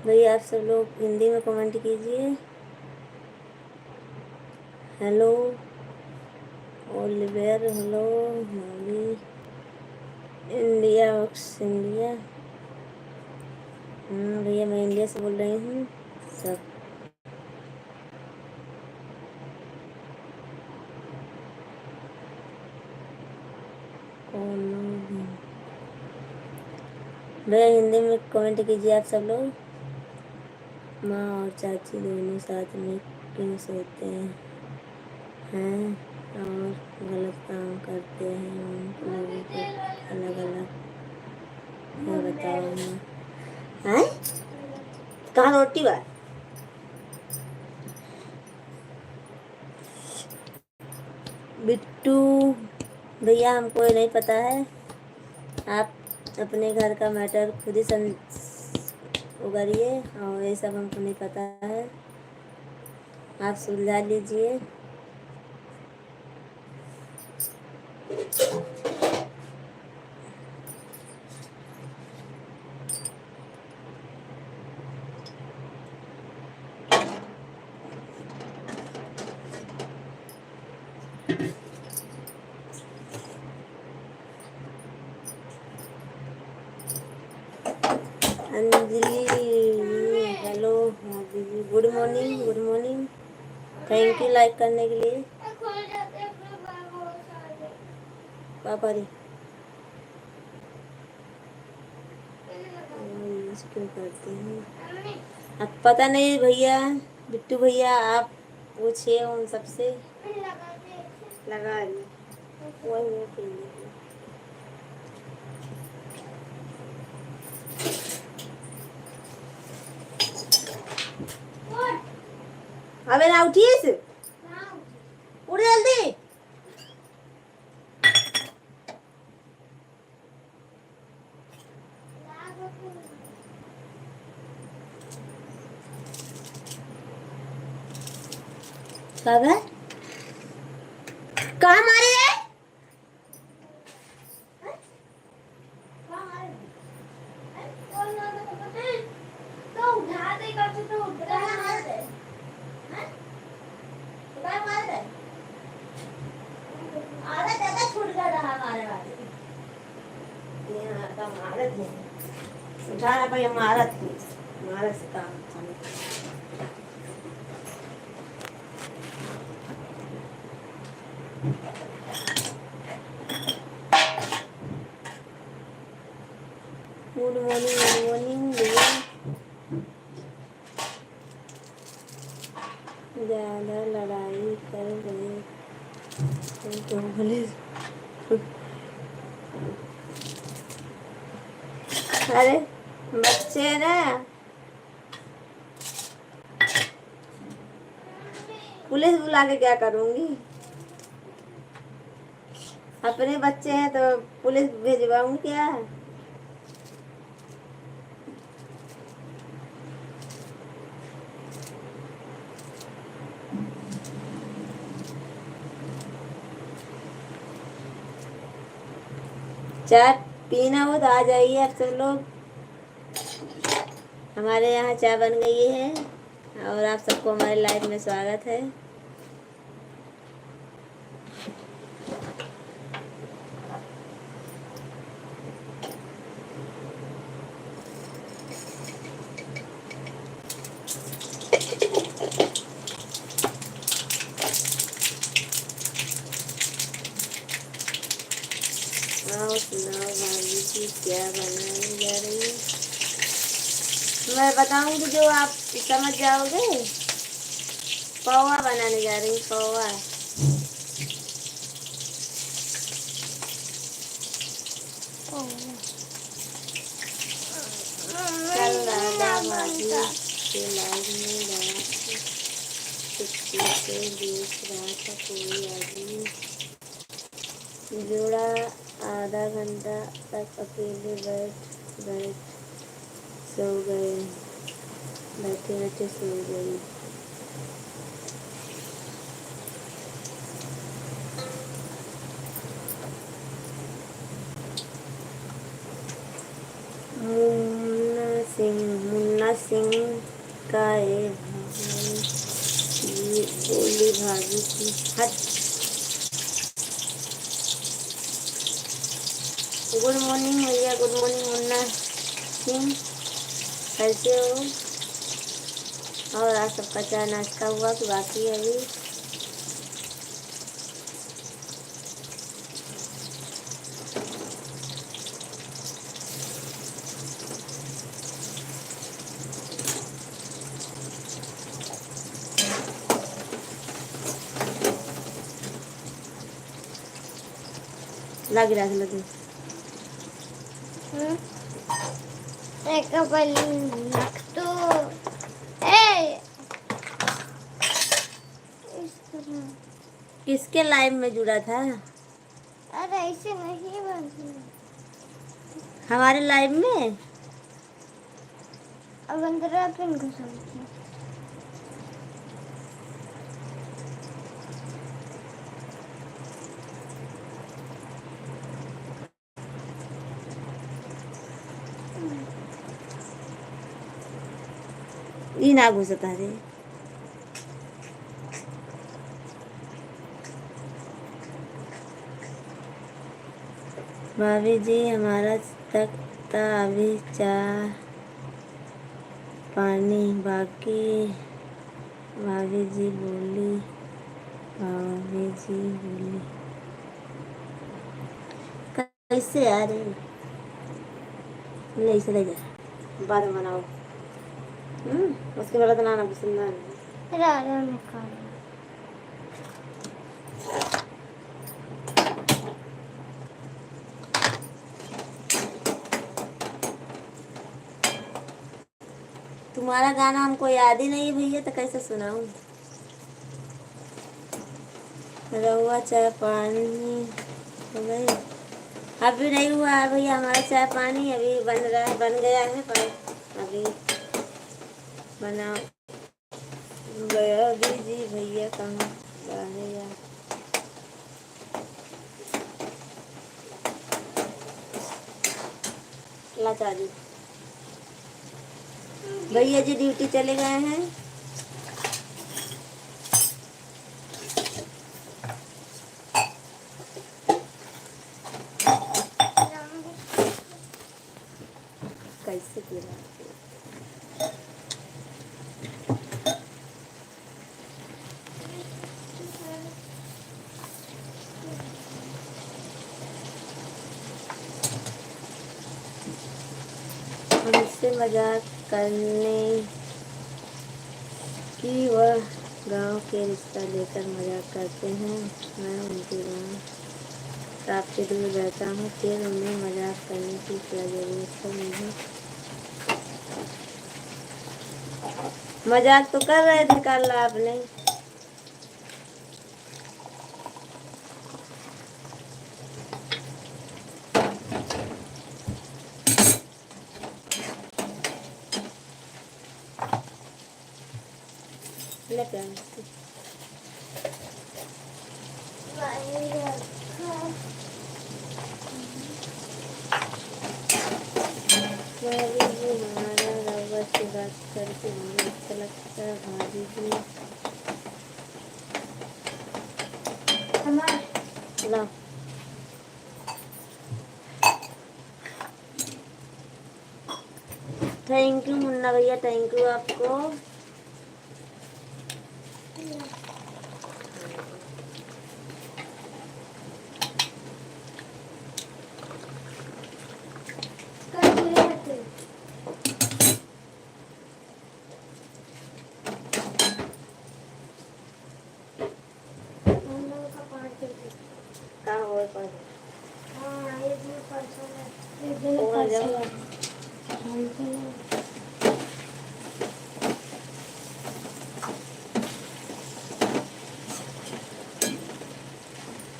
भैया आप सब लोग हिंदी में कमेंट कीजिए। Hello Olivier, hello Molly, India India. भैया मैं इंडिया से बोल रही हूँ सब। भैया हिंदी में कमेंट कीजिए आप सब लोग। माँ और चाची दोनों साथ में क्यों सोते हैं और गलत काम करते हैं? उन लोगों को अलग अलग है, बताओ ना। हैं कहाँ रोटी बा? बिट्टू भैया हमको ये नहीं पता है, आप अपने घर का मैटर खुद ही उगरिए और ये सब हमको नहीं पता है, आप सुलझा लीजिए। अंजलि हेलो दीदी, good morning. Good morning, thank you like करने के लिए। पापा रे क्यों करते हैं? अब पता नहीं भैया, बिट्टू भैया आप पूछिए उन सबसे। लगा ली वही अबे ना उठिए से उठ जल्दी। बाबा कहाँ मारे रे? उठाना भाई महारत से काम। गुड मॉर्निंग, गुड मॉर्निंग भैया। ज़्यादा लड़ाई कर रहे तो बोले अरे बच्चे ना, पुलिस बुला के क्या करूंगी? अपने बच्चे हैं तो पुलिस भिजवाऊं क्या? चाय पीना हो तो आ जाइए आप सब लोग। हमारे यहाँ चाय बन गई है और आप सबको हमारे लाइफ में स्वागत है। आओ सुनाओ भाभी जी क्या बनाने जा रही है? मैं बताऊंगी जो आप समझ जाओगे। पोहा बनाने जा रही हूँ, पोहा। कल राधा भाभी के लाइव में लगा चुटकी से देख रहा था, कोई आदमी जुड़ा। आधा घंटा तक अकेले बैठ सो गए, बैठे बैठे सो गई। मुन्ना सिंह का ये बोली भाभी की हट। गुड मॉर्निंग भैया, गुड मॉर्निंग मुन्ना सिंह, कैसे हो? और आज सबका चाय नाश्ता हुआ कि बाकी है अभी? लग रहा है लगे तो ए किसके लाइव में जुड़ा था? अरे ऐसे नहीं बनती हमारे लाइव में। अब अंदर पिन घुसाती ये ना घुसता रे। भाभी जी हमारा तख्ता अभी चाय पानी बाकी। भाभी जी बोली, भाभी जी बोली कैसे आ रही? ले इसे ले जा, बाद में बनाओ। उसके बाद बनाना पसंद है। राजा निकाल तुम्हारा गाना हमको याद ही नहीं भैया, तो कैसे सुनाऊं? रहुआ चाय पानी हो गई? अभी नहीं हुआ है भैया हमारा चाय पानी, अभी बन रहा है, बन गया है पर अभी बना गया। अभी जी भैया कहाँ रहे यार? लाचा दी भैया जी ड्यूटी चले गए हैं। कैसे गिरा? हमसे मजाक करने की वह गांव के रिश्ता लेकर मजाक करते हैं। मैं उनके गांव काफ़ी दूर रहता हूँ, फिर उन्हें मजाक करने की क्या ज़रूरत है? मुझे मजाक तो कर रहे थे कल आपने। ले प्यार से। भाभी जी हमारा रउआ से बात करके बहुत अच्छा लगता है भाभी जी। ला थैंक यू मुन्ना भैया, थैंक यू आपको। कहाँ हो पर और जाऊँगा।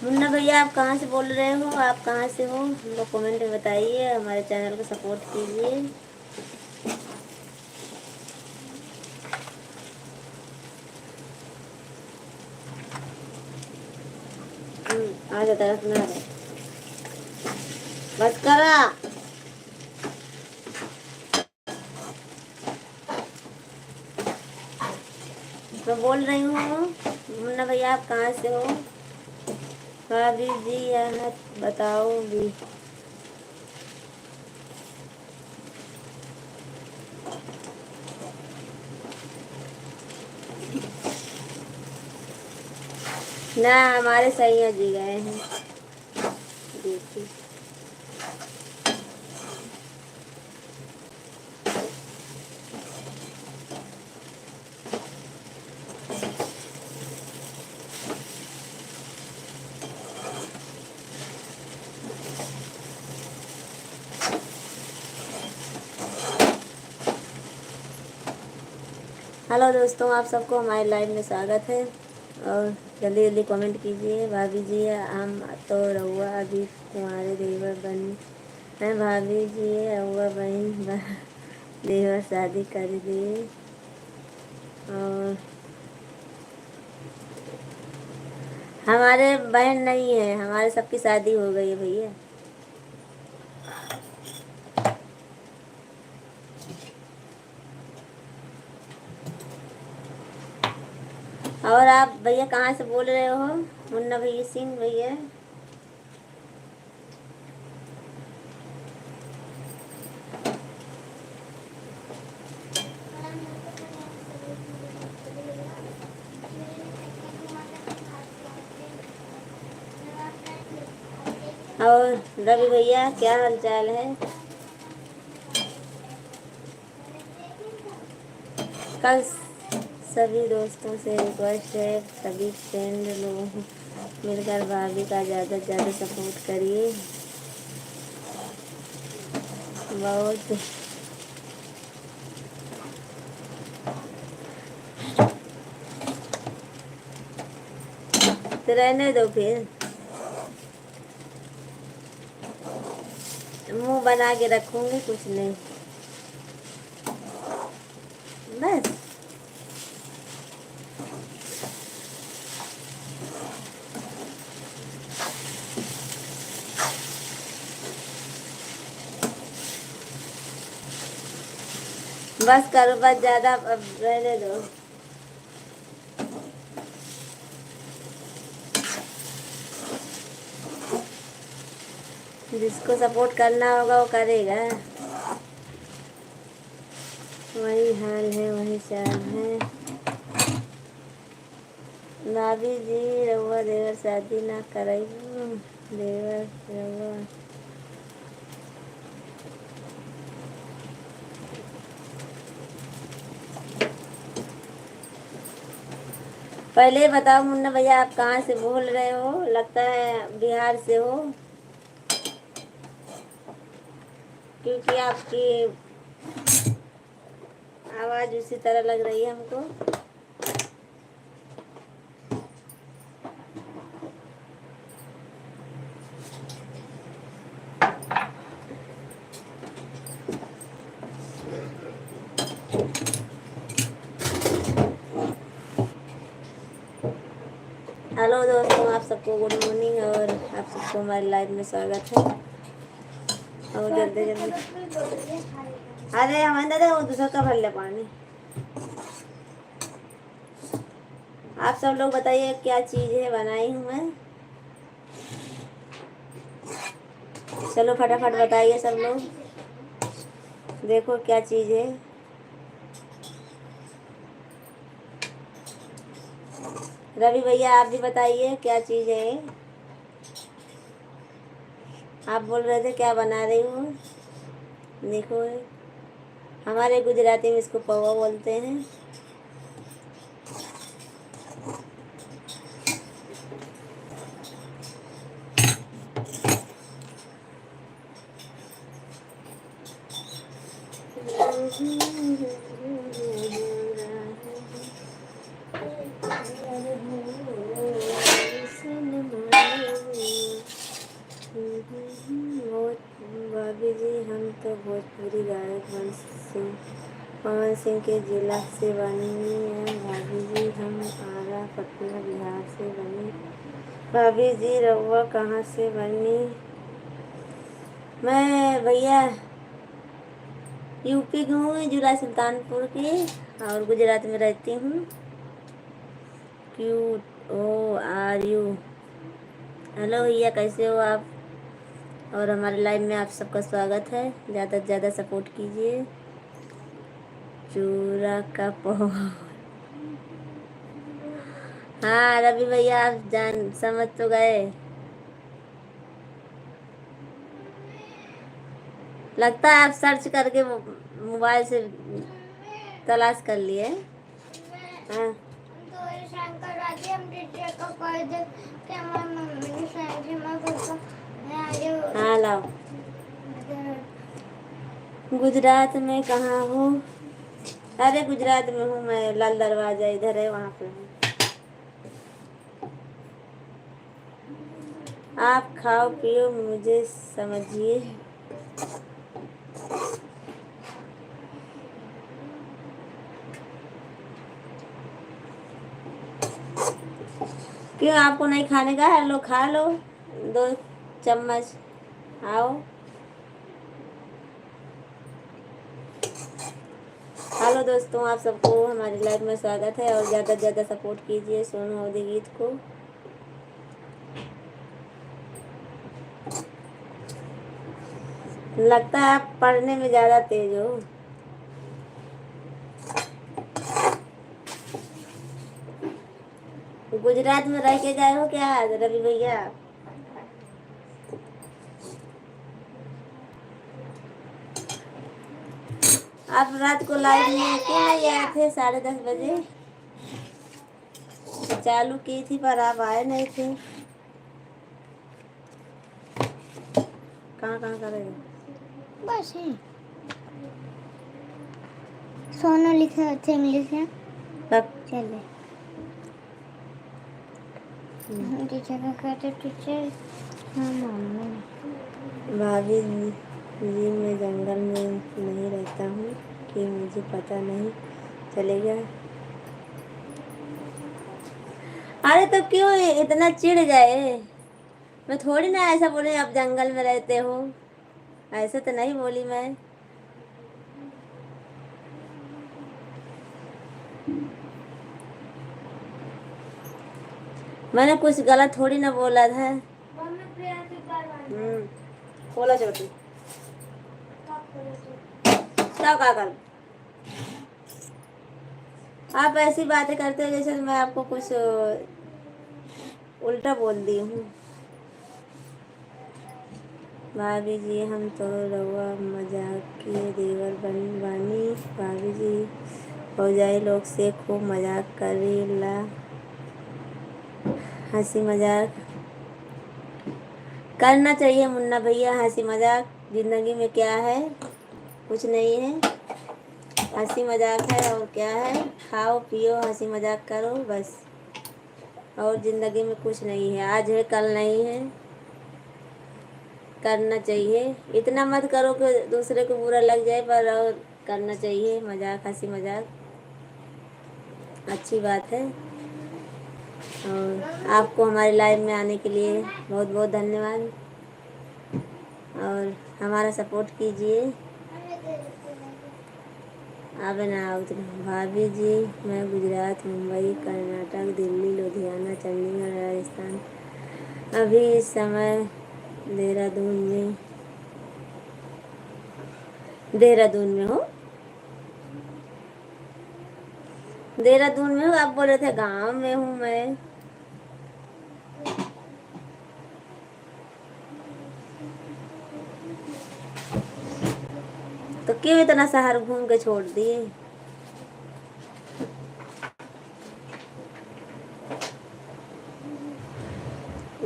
मुन्ना भैया आप कहाँ से बोल रहे हो, आप कहाँ से हो हम लोग कमेंट में बताइए, हमारे चैनल को सपोर्ट कीजिए। आ जाता है सुना दे बस करा। मैं बोल रही हूँ मुन्ना भैया आप कहाँ से हो। भाभी जी यहाँ बताओ भी। ना हमारे सैया जी गए हैं ड्यूटी। हेलो दोस्तों, आप सबको हमारे लाइव में स्वागत है और जल्दी जल्दी कमेंट कीजिए। भाभी जी हम तो रहुआ अभी तुम्हारे देवर बन हैं। भाभी जी रहुआ बहन देवर शादी कर दिए और हमारे बहन नहीं है, हमारे सबकी शादी हो गई है भैया। और आप भैया कहाँ से बोल रहे हो। मुन्ना भैया सिंह भैया। और रवि भैया क्या हाल चाल है। कल सभी दोस्तों से रिक्वेस्ट है, सभी फ्रेंड लोग मिलकर भाभी का ज़्यादा से ज़्यादा सपोर्ट करिए। बहुत तो रहने दो फिर, मुंह बना के रखूंगी कुछ नहीं बस। बस करो बस, ज़्यादा अब रहने दो। जिसको सपोर्ट करना होगा वो करेगा। वही हाल है वही चाल है। भाभी जी रउआ देवर शादी ना करई देवर रउआ। पहले ही बताओ मुन्ना भैया आप कहाँ से बोल रहे हो, लगता है बिहार से हो क्योंकि आपकी आवाज़ सी तरह लग रही है हमको। हेलो दोस्तों, आप सबको गुड मॉर्निंग और आप सबको हमारे लाइव में स्वागत है। और जल्दी जल्दी, अरे हमारे दादा वो दूसरा का भर ले पानी। आप सब लोग बताइए क्या चीज़ है बनाई हूँ मैं। चलो फटाफट बताइए सब लोग, देखो क्या चीज़ है। रवि भैया आप भी बताइए क्या चीज़ है। आप बोल रहे थे क्या बना रही हूँ। देखो हमारे गुजराती में इसको पौवा बोलते हैं। भाभी जी हम तो भोजपुरी गायक पवन सिंह के जिला से बनी हैं। भाभी जी हम आरा पटना बिहार से बनी। भाभी जी रउआ कहाँ से बनी। मैं भैया यूपी की हूँ, जिला सुल्तानपुर की, और गुजरात में रहती हूँ। QORU। हेलो भैया, कैसे हो आप। और हमारे लाइव में आप सबका स्वागत है। ज़्यादा से ज़्यादा सपोर्ट कीजिए। चूरा का पोहा। हाँ रवि भैया, आप जान समझ तो गए। लगता है आप सर्च करके मोबाइल से तलाश कर लिए। हाँ हाँ लाओ। गुजरात में कहाँ हूँ। अरे गुजरात में हूँ मैं, लाल दरवाजा इधर है, वहाँ पे हूँ। आप खाओ पियो मुझे समझिए। क्यों आपको नहीं खाने का है। लो खा लो 2 चम्मच। आओ हेलो दोस्तों, आप सबको हमारी लाइव में स्वागत है। और ज़्यादा से ज़्यादा सपोर्ट कीजिए सोनू अवधी गीत को। लगता है आप पढ़ने में ज़्यादा तेज हो। गुजरात में रह के गए हो क्या रवि भैया। आप रात को लाइव में क्यों नहीं आए थे। 10:30 बजे चालू की थी पर आप आए नहीं थे। कहाँ कहाँ करेंगे बस है। सोनू लिखा अच्छा इंग्लिश है। चले टीचर का कहते टीचर। हाँ मम्मी। भाभी जी मैं जंगल में नहीं रहता हूँ कि मुझे पता नहीं चलेगा। अरे तो क्यों इतना चिढ़ गए। मैं थोड़ी ना ऐसा बोली आप जंगल में रहते हो, ऐसे तो नहीं बोली मैं। मैंने कुछ गलत थोड़ी ना बोला था। बोला छोटी क्या कर। आप ऐसी बातें करते हो जैसे मैं आपको कुछ उल्टा बोल दी हूँ। भाभी जी हम तो रउआ मजाक के देवर बानी। भाभी जी हो जाए लोग से खूब मजाक करेला। हंसी मजाक करना चाहिए मुन्ना भैया। हंसी मजाक जिंदगी में क्या है, कुछ नहीं है। हंसी मजाक है और क्या है। खाओ पियो हंसी मजाक करो बस। और ज़िंदगी में कुछ नहीं है, आज है कल नहीं है। करना चाहिए, इतना मत करो कि दूसरे को बुरा लग जाए, पर और करना चाहिए मजाक, हंसी मजाक अच्छी बात है। और आपको हमारी लाइफ में आने के लिए बहुत बहुत धन्यवाद। और हमारा सपोर्ट कीजिए। अब ना उतना भाभी जी, मैं गुजरात, मुंबई, कर्नाटक, दिल्ली, लुधियाना, चंडीगढ़, राजस्थान, अभी इस समय देहरादून में हूँ। देहरादून में हूँ, आप बोल रहे थे गाँव में हूँ मैं। तो क्यों इतना शहर घूम के छोड़ दिए।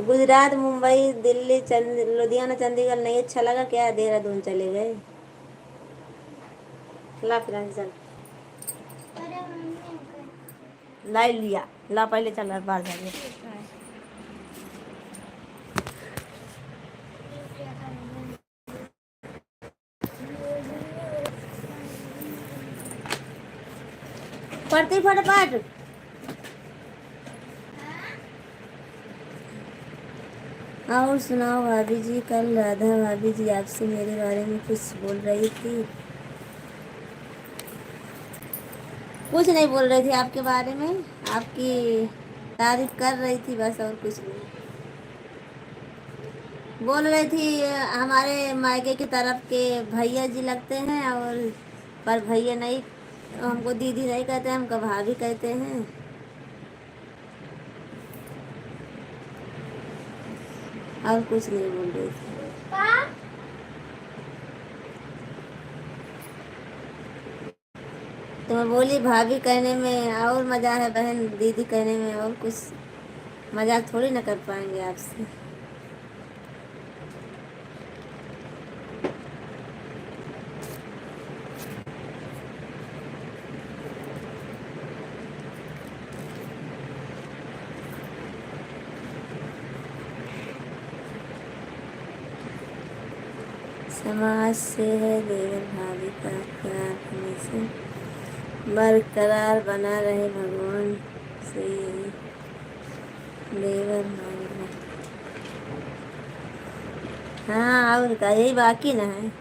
गुजरात, मुंबई, दिल्ली, लुधियाना, चंडीगढ़ नहीं अच्छा लगा क्या, देहरादून चले गए। ला फिर चल, ला लिया, ला पहले चल बाहर जाइए। पढ़ती फटाफट। और सुनाओ भाभी जी, कल राधा भाभी जी आपसे मेरे बारे में कुछ बोल रही थी। कुछ नहीं बोल रही थी आपके बारे में, आपकी तारीफ कर रही थी बस, और कुछ नहीं बोल रही थी। हमारे मायके की तरफ के भैया जी लगते हैं, और पर भैया नहीं, हमको दीदी नहीं कहते हैं, हमको भाभी कहते हैं। और कुछ नहीं बोल रही थी। तो मैं बोली भाभी कहने में और मज़ा है, बहन दीदी कहने में और कुछ। मजाक थोड़ी ना कर पाएंगे आपसे। समाज से है देवर भाभी का प्यार हमेशा बरकरार बना रहे, भगवान से यही देवर भाभी। हाँ और का यही बाकी ना है।